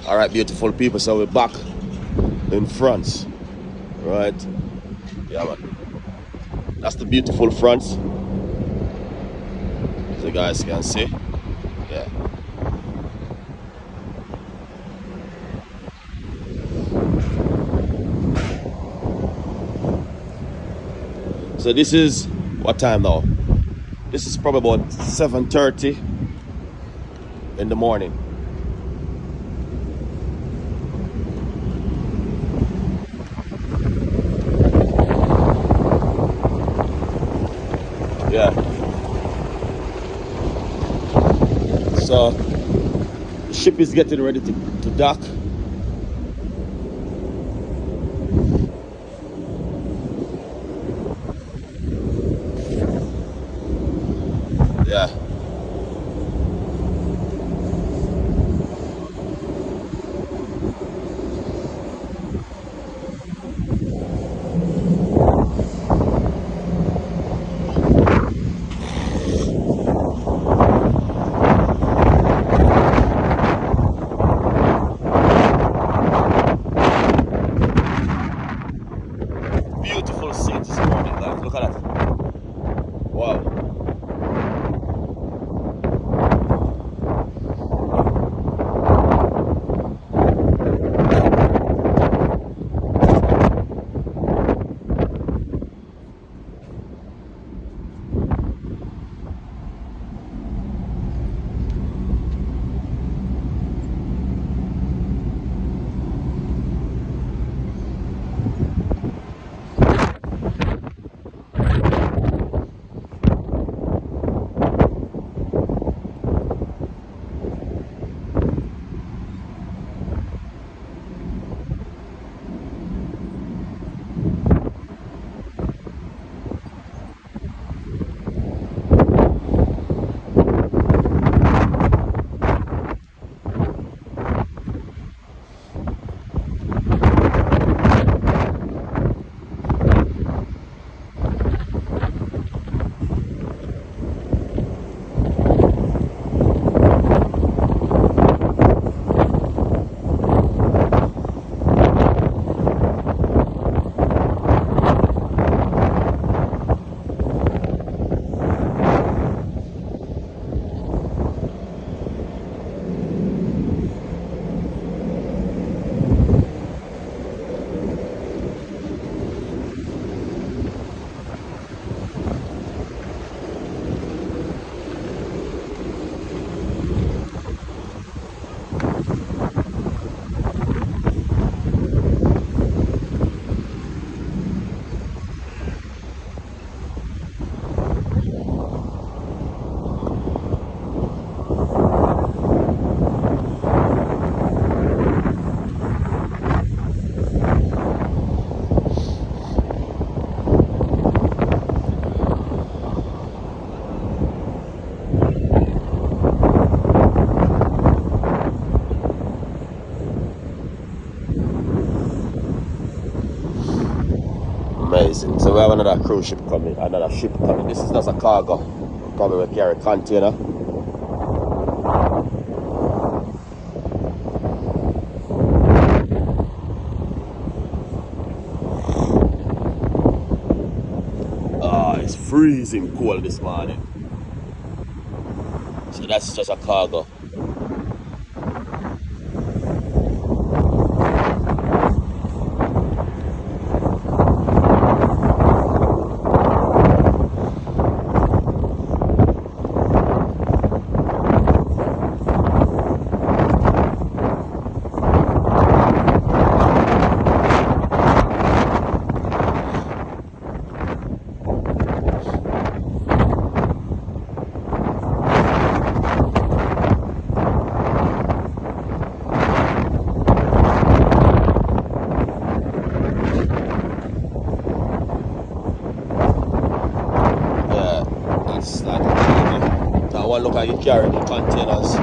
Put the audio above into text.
All right, beautiful people. So we're back in France, right? Yeah, man. That's the beautiful France, as you guys can see. Yeah. So this is what time now? This is probably about 7:30 in the morning. Yeah. So the ship is getting ready to dock. Yeah. Beautiful scene this morning, guys. Look at that. Wow. Amazing. So we have another cruise ship coming, another ship coming. This is just a cargo. Probably will carry a container. Ah, it's freezing cold this morning. So that's just a cargo. It's like that one look like you carry the containers.